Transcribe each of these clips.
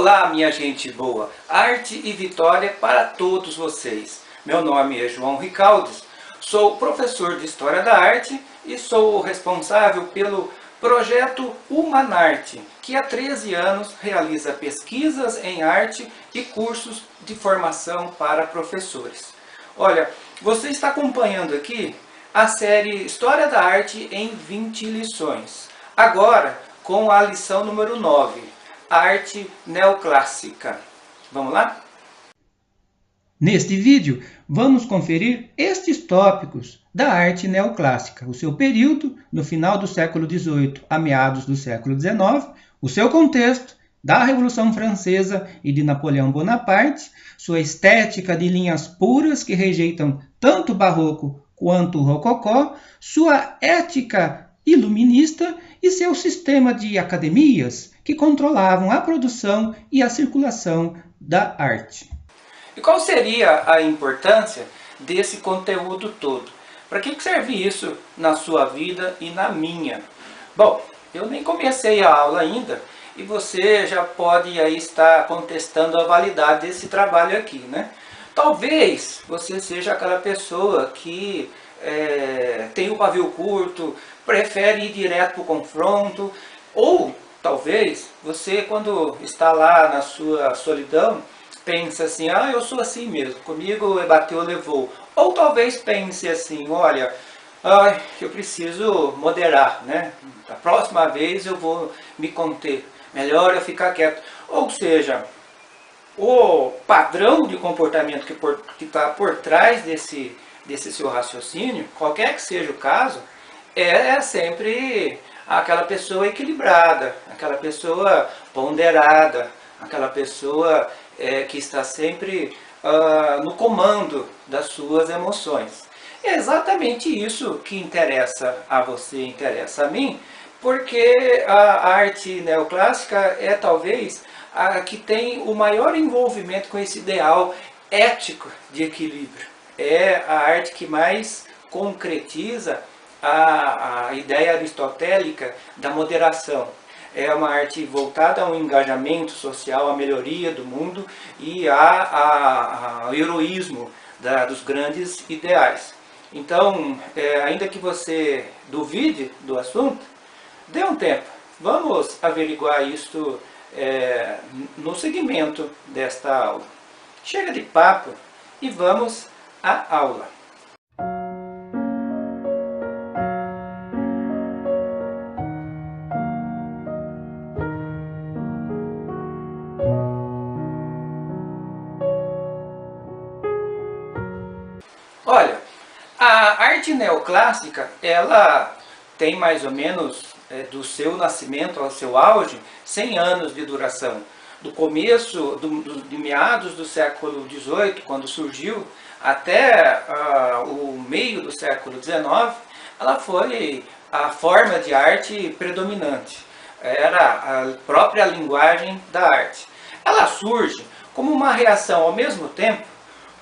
Olá, minha gente boa! Arte e vitória para todos vocês. Meu nome é João Ricaldes, sou professor de História da Arte e sou o responsável pelo projeto Humanarte, que há 13 anos realiza pesquisas em arte e cursos de formação para professores. Olha, você está acompanhando aqui a série História da Arte em 20 lições. Agora, com a lição número 9. Arte neoclássica. Vamos lá? Neste vídeo, vamos conferir estes tópicos da arte neoclássica, o seu período, no final do século XVIII a meados do século XIX, o seu contexto, da Revolução Francesa e de Napoleão Bonaparte, sua estética de linhas puras que rejeitam tanto o barroco quanto o rococó, sua ética iluminista e seu sistema de academias que controlavam a produção e a circulação da arte. E qual seria a importância desse conteúdo todo? Para que serve isso na sua vida e na minha? Bom, eu nem comecei a aula ainda e você já pode aí estar contestando a validade desse trabalho aqui, né? Talvez você seja aquela pessoa que tem o pavio curto, prefere ir direto para o confronto, ou talvez você, quando está lá na sua solidão, pensa assim, eu sou assim mesmo, comigo bateu, levou. Ou talvez pense assim, olha, eu preciso moderar, né? Da próxima vez eu vou me conter, melhor eu ficar quieto. Ou seja, o padrão de comportamento que está por trás desse seu raciocínio, qualquer que seja o caso, é sempre aquela pessoa equilibrada, aquela pessoa ponderada, aquela pessoa que está sempre no comando das suas emoções. É exatamente isso que interessa a você, interessa a mim, porque a arte neoclássica é talvez a que tem o maior envolvimento com esse ideal ético de equilíbrio. É a arte que mais concretiza a ideia aristotélica da moderação. É uma arte voltada ao engajamento social, à melhoria do mundo e ao heroísmo dos grandes ideais. Então, ainda que você duvide do assunto, dê um tempo. Vamos averiguar isso no segmento desta aula. Chega de papo e vamos à aula. Olha, a arte neoclássica, ela tem mais ou menos, do seu nascimento ao seu auge, 100 anos de duração. Do começo, de meados do século XVIII, quando surgiu, até o meio do século XIX, ela foi a forma de arte predominante. Era a própria linguagem da arte. Ela surge como uma reação, ao mesmo tempo,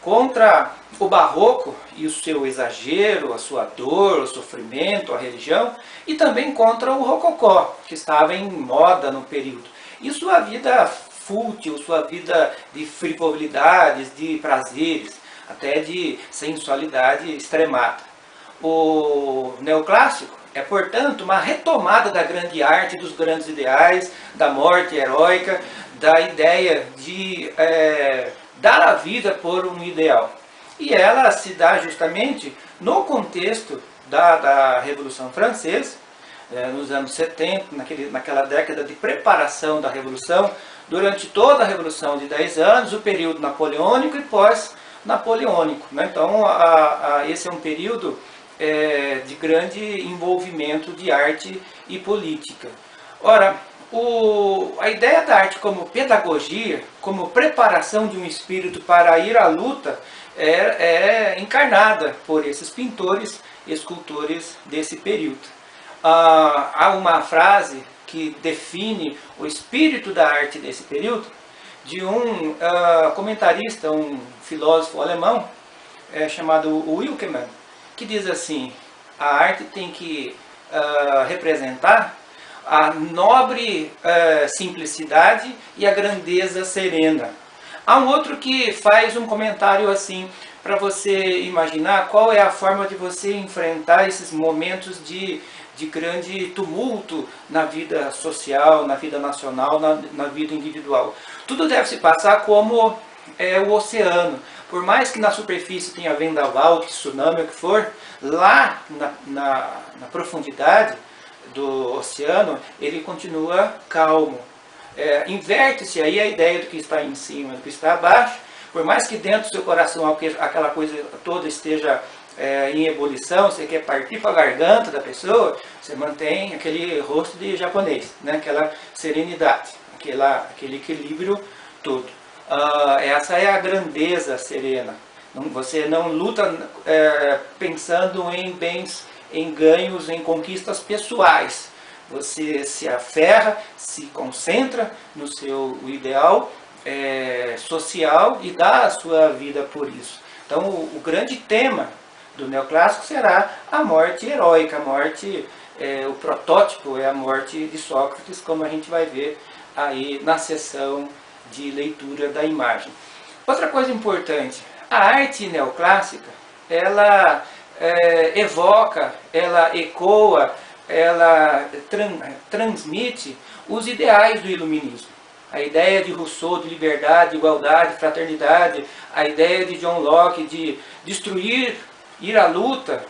contra o barroco e o seu exagero, a sua dor, o sofrimento, a religião, e também contra o rococó, que estava em moda no período. E sua vida fútil, sua vida de frivolidades, de prazeres, até de sensualidade extremada. O neoclássico é, portanto, uma retomada da grande arte, dos grandes ideais, da morte heróica, da ideia de dar a vida por um ideal. E ela se dá justamente no contexto da Revolução Francesa, nos anos 70, naquela década de preparação da Revolução, durante toda a Revolução de 10 anos, o período napoleônico e pós-napoleônico. Né? Então, esse é um período de grande envolvimento de arte e política. Ora, a ideia da arte como pedagogia, como preparação de um espírito para ir à luta, é encarnada por esses pintores, escultores desse período. Há uma frase que define o espírito da arte desse período, de um comentarista, um filósofo alemão, chamado Wilkemann, que diz assim: a arte tem que representar a nobre simplicidade e a grandeza serena. Há um outro que faz um comentário assim, para você imaginar qual é a forma de você enfrentar esses momentos de grande tumulto na vida social, na vida nacional, na vida individual. Tudo deve se passar como o oceano. Por mais que na superfície tenha vendaval, tsunami, o que for, lá na profundidade do oceano, ele continua calmo. Inverte-se aí a ideia do que está em cima, do que está abaixo. Por mais que dentro do seu coração aquela coisa toda esteja em ebulição, você quer partir para a garganta da pessoa, você mantém aquele rosto de japonês, né? Aquela serenidade, aquele equilíbrio todo. Essa é a grandeza serena. Você não luta pensando em bens, em ganhos, em conquistas pessoais. Você se aferra, se concentra no seu ideal social e dá a sua vida por isso. Então o grande tema do neoclássico será a morte heróica, a morte, o protótipo é a morte de Sócrates, como a gente vai ver aí na sessão de leitura da imagem. Outra coisa importante, a arte neoclássica, ela evoca, ela ecoa, ela transmite os ideais do iluminismo. A ideia de Rousseau de liberdade, igualdade, fraternidade, a ideia de John Locke de destruir, ir à luta,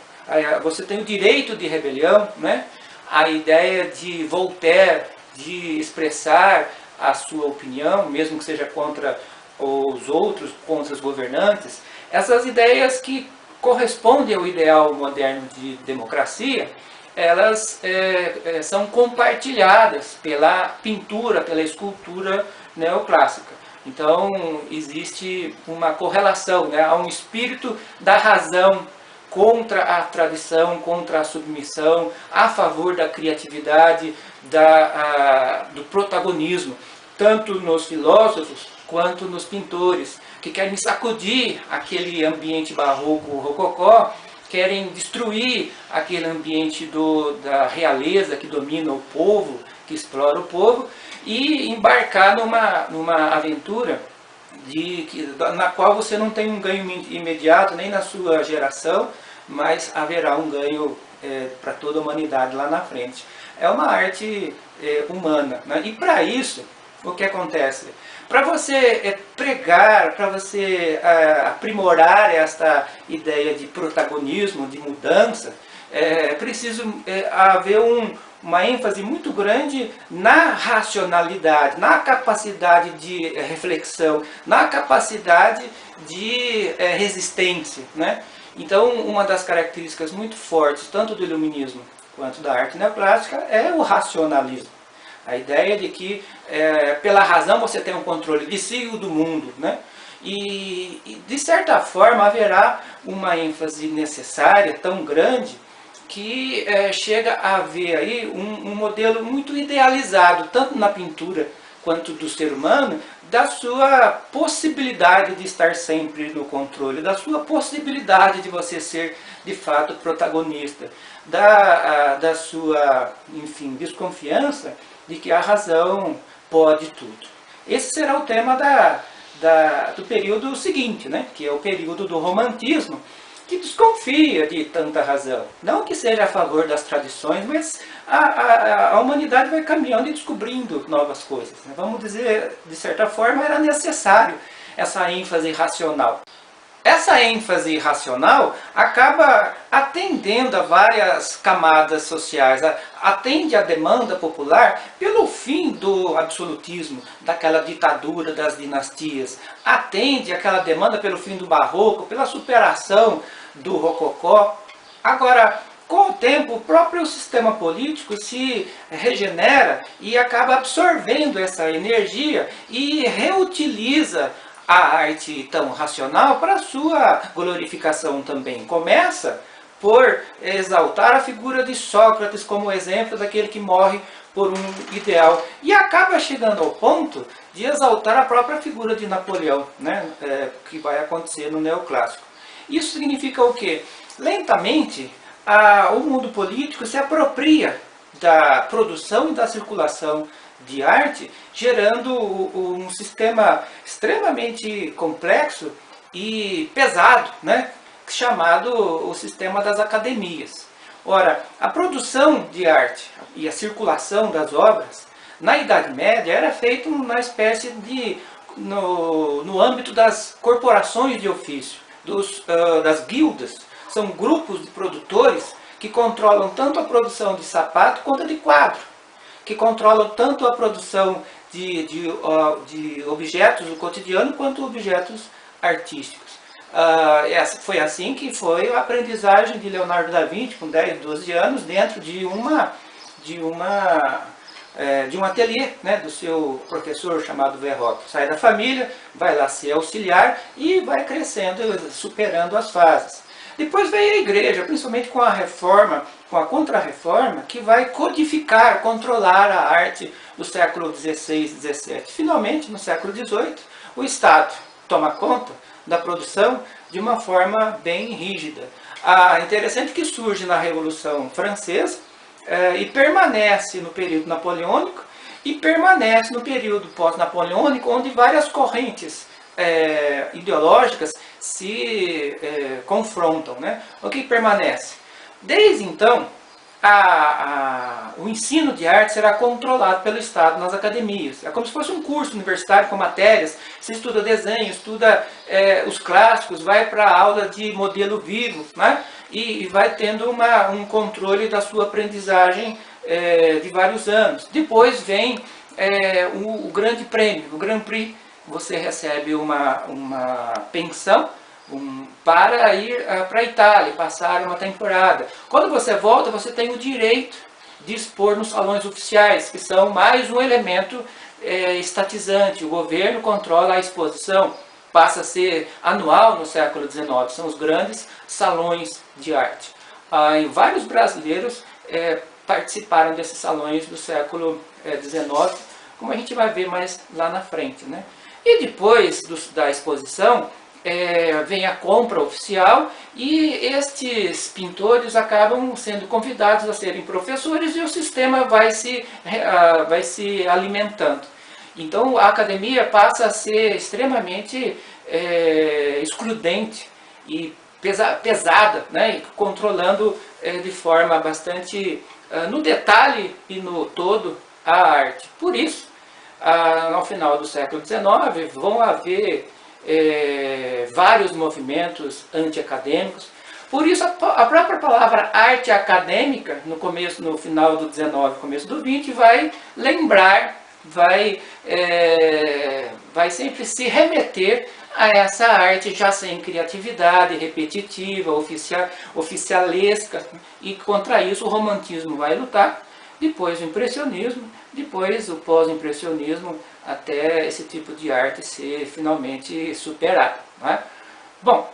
você tem o direito de rebelião, né? A ideia de Voltaire de expressar a sua opinião, mesmo que seja contra os outros, contra os governantes, essas ideias que correspondem ao ideal moderno de democracia, elas são compartilhadas pela pintura, pela escultura neoclássica. Então existe uma correlação, né? Há um espírito da razão contra a tradição, contra a submissão, a favor da criatividade, do protagonismo, tanto nos filósofos quanto nos pintores, que querem sacudir aquele ambiente barroco, rococó, querem destruir aquele ambiente da realeza que domina o povo, que explora o povo, e embarcar numa aventura na qual você não tem um ganho imediato, nem na sua geração, mas haverá um ganho para toda a humanidade lá na frente. É uma arte humana, né? E para isso, o que acontece? Para você pregar, para você aprimorar esta ideia de protagonismo, de mudança, é preciso haver uma ênfase muito grande na racionalidade, na capacidade de reflexão, na capacidade de resistência, né? Então, uma das características muito fortes, tanto do iluminismo quanto da arte neoclássica, é o racionalismo. A ideia de que, pela razão, você tem um controle de si e do mundo, né? E, de certa forma, haverá uma ênfase necessária, tão grande, que chega a haver aí um modelo muito idealizado, tanto na pintura quanto do ser humano, da sua possibilidade de estar sempre no controle, da sua possibilidade de você ser, de fato, protagonista, da sua, enfim, desconfiança de que a razão pode tudo. Esse será o tema do período seguinte, né? Que é o período do romantismo, que desconfia de tanta razão. Não que seja a favor das tradições, mas a humanidade vai caminhando e descobrindo novas coisas, né? Vamos dizer, de certa forma, era necessário essa ênfase racional. Essa ênfase racional acaba atendendo a várias camadas sociais, atende à demanda popular pelo fim do absolutismo, daquela ditadura das dinastias, atende àquela demanda pelo fim do barroco, pela superação do rococó. Agora, com o tempo, o próprio sistema político se regenera e acaba absorvendo essa energia e reutiliza a arte tão racional para a sua glorificação também. Começa por exaltar a figura de Sócrates como exemplo daquele que morre por um ideal. E acaba chegando ao ponto de exaltar a própria figura de Napoleão, né? Que vai acontecer no neoclássico. Isso significa o quê? Lentamente, o mundo político se apropria da produção e da circulação de arte, gerando um sistema extremamente complexo e pesado, né? Chamado o sistema das academias. Ora, a produção de arte e a circulação das obras, na Idade Média, era feita numa espécie de, no âmbito das corporações de ofício, das guildas. São grupos de produtores que controlam tanto a produção de sapato quanto a de quadro, que controlam tanto a produção de objetos do cotidiano quanto objetos artísticos. Foi assim que foi a aprendizagem de Leonardo da Vinci, com 10, 12 anos, dentro de um ateliê, né, do seu professor chamado Verrocchio. Sai da família, vai lá ser auxiliar e vai crescendo, superando as fases. Depois veio a igreja, principalmente com a reforma, com a Contra-Reforma, que vai codificar, controlar a arte do século XVI e XVII. Finalmente, no século XVIII, o Estado toma conta da produção de uma forma bem rígida. Interessante que surge na Revolução Francesa e permanece no período napoleônico e permanece no período pós-napoleônico, onde várias correntes ideológicas se confrontam, né? O que permanece? Desde então, o ensino de arte será controlado pelo Estado nas academias. É como se fosse um curso universitário com matérias. Você estuda desenho, estuda os clássicos, vai para a aula de modelo vivo, né? E vai tendo um controle da sua aprendizagem de vários anos. Depois vem o grande prêmio, o Grand Prix. Você recebe uma pensão para ir para a Itália, passar uma temporada. Quando você volta, você tem o direito de expor nos salões oficiais, que são mais um elemento estatizante. O governo controla a exposição, passa a ser anual no século XIX. São os grandes salões de arte. E vários brasileiros participaram desses salões do século XIX, como a gente vai ver mais lá na frente, né? E depois da exposição, vem a compra oficial e estes pintores acabam sendo convidados a serem professores e o sistema vai se alimentando. Então a academia passa a ser extremamente excludente e pesada, né? Controlando de forma bastante no detalhe e no todo a arte. Por isso, ao final do século XIX, vão haver vários movimentos anti-acadêmicos. Por isso, a própria palavra arte acadêmica, no final do XIX, começo do XX, vai lembrar, vai sempre se remeter a essa arte já sem criatividade, repetitiva, oficialesca, e contra isso o romantismo vai lutar. Depois o impressionismo, depois o pós-impressionismo, até esse tipo de arte ser finalmente superado, não é? Bom,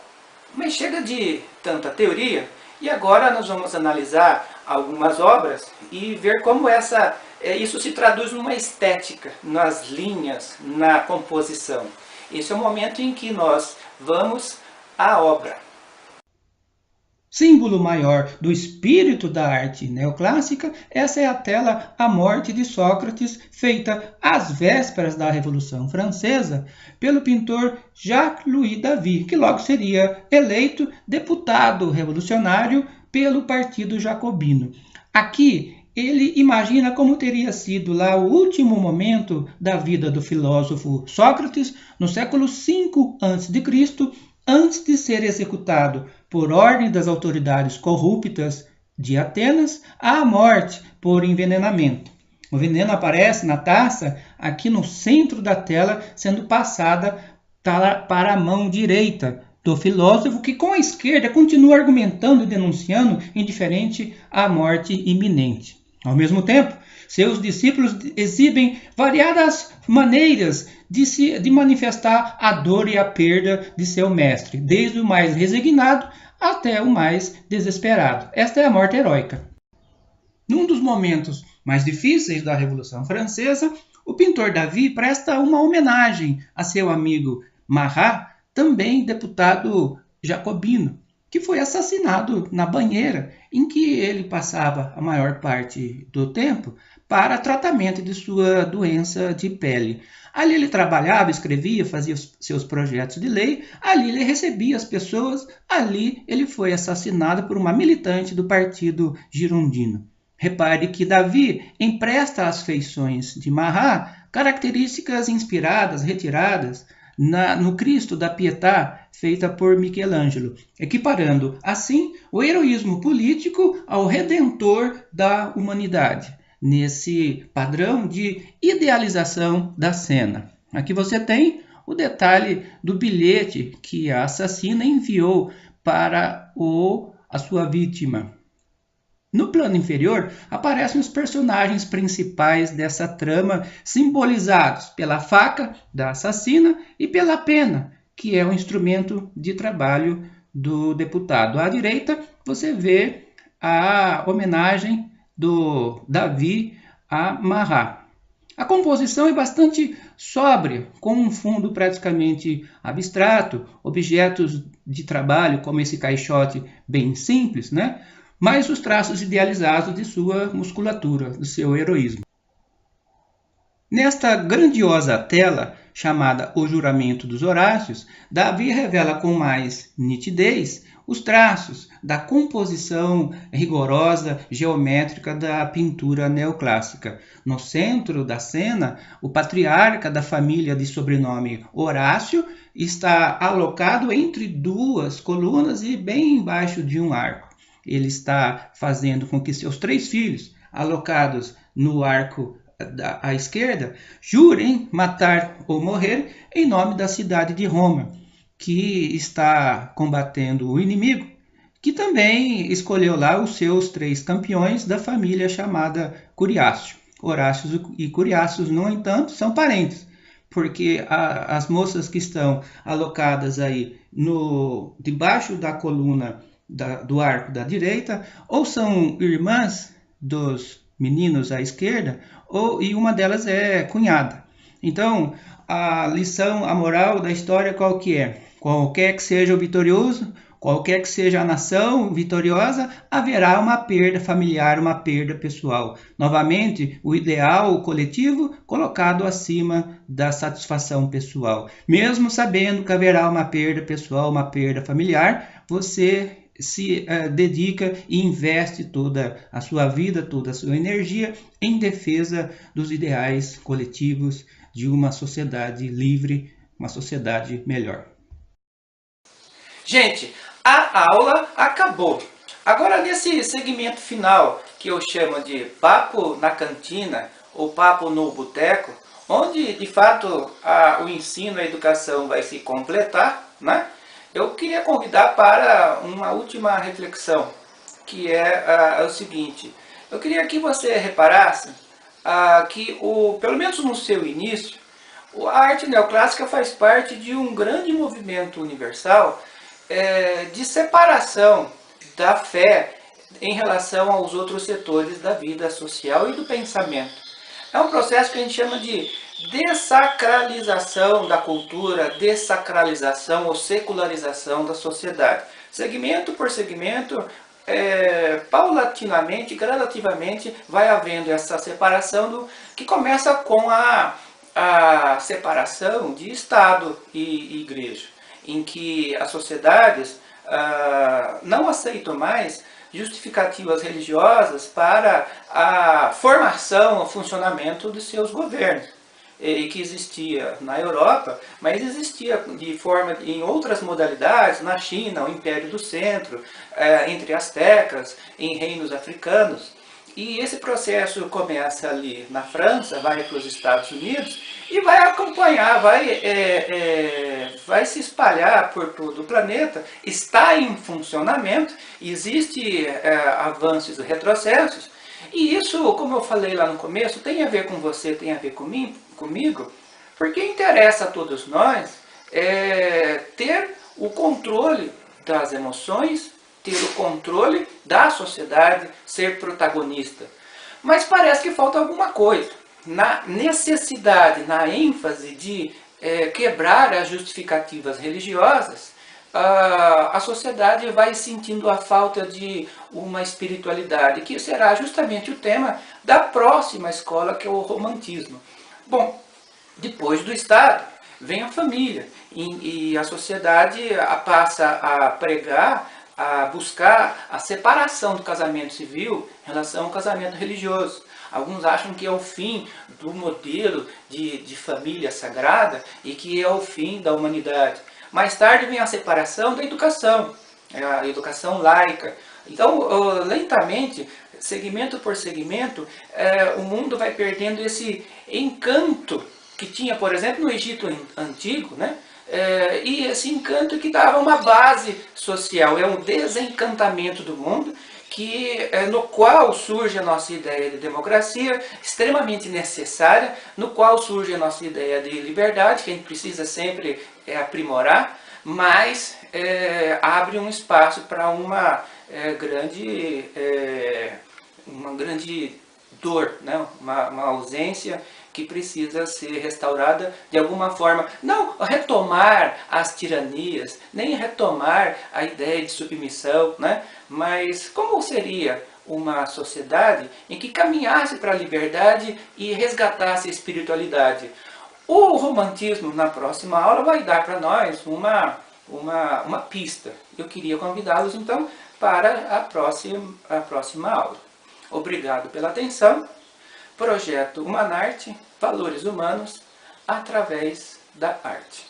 mas chega de tanta teoria e agora nós vamos analisar algumas obras e ver como isso se traduz numa estética, nas linhas, na composição. Esse é o momento em que nós vamos à obra. Símbolo maior do espírito da arte neoclássica, essa é a tela A Morte de Sócrates, feita às vésperas da Revolução Francesa pelo pintor Jacques-Louis David, que logo seria eleito deputado revolucionário pelo Partido Jacobino. Aqui ele imagina como teria sido lá o último momento da vida do filósofo Sócrates no século V a.C., antes de ser executado por ordem das autoridades corruptas de Atenas, à morte por envenenamento. O veneno aparece na taça aqui no centro da tela, sendo passada para a mão direita do filósofo, que com a esquerda continua argumentando e denunciando, indiferente à morte iminente. Ao mesmo tempo, seus discípulos exibem variadas maneiras de manifestar a dor e a perda de seu mestre, desde o mais resignado até o mais desesperado. Esta é a morte heróica. Num dos momentos mais difíceis da Revolução Francesa, o pintor David presta uma homenagem a seu amigo Marat, também deputado jacobino. que foi assassinado na banheira em que ele passava a maior parte do tempo para tratamento de sua doença de pele. Ali ele trabalhava, escrevia, fazia os seus projetos de lei, ali ele recebia as pessoas, ali ele foi assassinado por uma militante do partido girondino. Repare que Davi empresta às feições de Mahat características inspiradas, retiradas no Cristo da Pietà, feita por Michelangelo, equiparando assim o heroísmo político ao redentor da humanidade, nesse padrão de idealização da cena. Aqui você tem o detalhe do bilhete que a assassina enviou para a sua vítima. No plano inferior, aparecem os personagens principais dessa trama, simbolizados pela faca da assassina e pela pena, que é o instrumento de trabalho do deputado. À direita, você vê a homenagem do Davi a Mahat. A composição é bastante sóbria, com um fundo praticamente abstrato, objetos de trabalho como esse caixote bem simples, né? Mas os traços idealizados de sua musculatura, do seu heroísmo. Nesta grandiosa tela, chamada O Juramento dos Horácios, Davi revela com mais nitidez os traços da composição rigorosa geométrica da pintura neoclássica. No centro da cena, o patriarca da família de sobrenome Horácio está alocado entre duas colunas e bem embaixo de um arco. Ele está fazendo com que seus 3 filhos, alocados no arco à esquerda, jurem matar ou morrer em nome da cidade de Roma, que está combatendo o inimigo, que também escolheu lá os seus 3 campeões da família chamada Curiácio. Horácio e Curiácio, no entanto, são parentes, porque as moças que estão alocadas aí debaixo da coluna do arco da direita, ou são irmãs dos meninos à esquerda, e uma delas é cunhada. Então, a lição, a moral da história qual que é? Qualquer que seja o vitorioso, qualquer que seja a nação vitoriosa, haverá uma perda familiar, uma perda pessoal. Novamente, o ideal coletivo colocado acima da satisfação pessoal. Mesmo sabendo que haverá uma perda pessoal, uma perda familiar, você se dedica e investe toda a sua vida, toda a sua energia em defesa dos ideais coletivos de uma sociedade livre, uma sociedade melhor. Gente, a aula acabou. Agora, nesse segmento final, que eu chamo de papo na cantina ou papo no boteco, onde de fato o ensino, a educação vai se completar, né? Eu queria convidar para uma última reflexão, que é o seguinte. Eu queria que você reparasse que, pelo menos no seu início, a arte neoclássica faz parte de um grande movimento universal de separação da fé em relação aos outros setores da vida social e do pensamento. É um processo que a gente chama de dessacralização da cultura, dessacralização ou secularização da sociedade. Segmento por segmento, paulatinamente, gradativamente, vai havendo essa separação que começa com a separação de Estado e Igreja, em que as sociedades não aceitam mais justificativas religiosas para a formação, o funcionamento de seus governos, e que existia na Europa, mas existia em outras modalidades, na China, o Império do Centro, entre astecas, em reinos africanos. E esse processo começa ali na França, vai para os Estados Unidos e vai acompanhar, vai se espalhar por todo o planeta, está em funcionamento, existem avanços e retrocessos, e isso, como eu falei lá no começo, tem a ver com você, tem a ver comigo, porque interessa a todos nós ter o controle das emoções, ter o controle da sociedade, ser protagonista. Mas parece que falta alguma coisa. Na necessidade, na ênfase de quebrar as justificativas religiosas, a sociedade vai sentindo a falta de uma espiritualidade, que será justamente o tema da próxima escola, que é o romantismo. Bom, depois do Estado, vem a família, e a sociedade passa a pregar, a buscar a separação do casamento civil em relação ao casamento religioso. Alguns acham que é o fim do modelo de família sagrada e que é o fim da humanidade. Mais tarde vem a separação da educação, a educação laica. Então, lentamente, segmento por segmento, o mundo vai perdendo esse encanto que tinha, por exemplo, no Egito Antigo, né? E esse encanto que dava uma base social. É um desencantamento do mundo, no qual surge a nossa ideia de democracia, extremamente necessária, no qual surge a nossa ideia de liberdade, que a gente precisa sempre aprimorar, mas abre um espaço para uma grande dor, né? uma ausência que precisa ser restaurada de alguma forma. Não retomar as tiranias, nem retomar a ideia de submissão, né? Mas como seria uma sociedade em que caminhasse para a liberdade e resgatasse a espiritualidade? O romantismo, na próxima aula, vai dar para nós uma pista. Eu queria convidá-los, então, para a próxima aula. Obrigado pela atenção. Projeto Humanarte, Valores Humanos através da arte.